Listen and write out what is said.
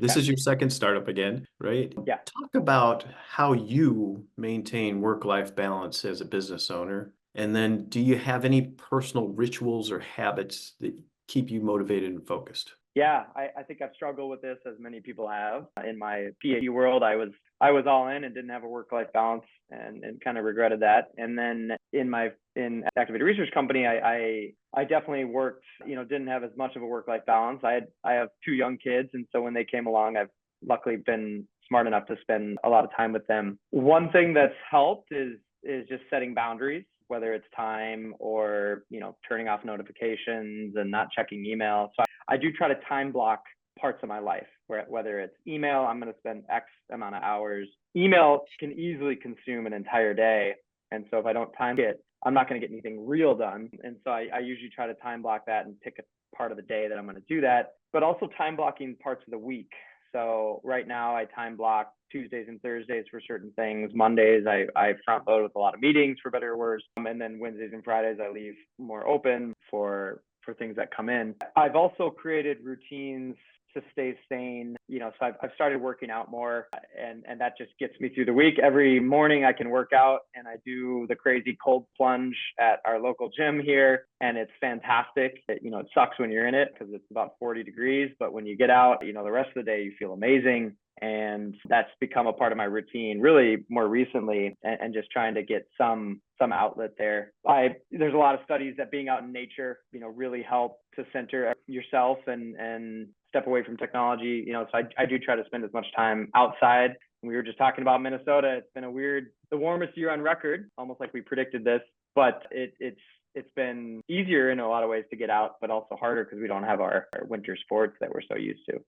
This Yeah. is your second startup again, right? Yeah. Talk about how you maintain work-life balance as a business owner. And then do you have any personal rituals or habits that keep you motivated and focused? Yeah, I think I've struggled with this as many people have. In my PhD world, I was all in and didn't have a work-life balance and kind of regretted that. And then in activated research company, I definitely worked, didn't have as much of a work-life balance. I have two young kids, and so when they came along, I've luckily been smart enough to spend a lot of time with them. One thing that's helped is just setting boundaries, whether it's time or turning off notifications and not checking email. So I do try to time block parts of my life, whether it's email, I'm going to spend X amount of hours. Email can easily consume an entire day. And so if I don't time it, I'm not going to get anything real done. And so I usually try to time block that and pick a part of the day that I'm going to do that, but also time blocking parts of the week. So right now I time block Tuesdays and Thursdays for certain things. Mondays I front load with a lot of meetings, for better or worse. And then Wednesdays and Fridays I leave more open for things that come in. I've also created routines to stay sane. So I've started working out more, and that just gets me through the week. Every morning I can work out, and I do the crazy cold plunge at our local gym here, and it's fantastic. It sucks when you're in it because it's about 40 degrees, but when you get out, the rest of the day you feel amazing. And that's become a part of my routine really more recently, and just trying to get some outlet there. There's a lot of studies that being out in nature, really help to center yourself and step away from technology. So I do try to spend as much time outside. We were just talking about Minnesota. It's been the warmest year on record, almost like we predicted this, but it's been easier in a lot of ways to get out, but also harder because we don't have our winter sports that we're so used to.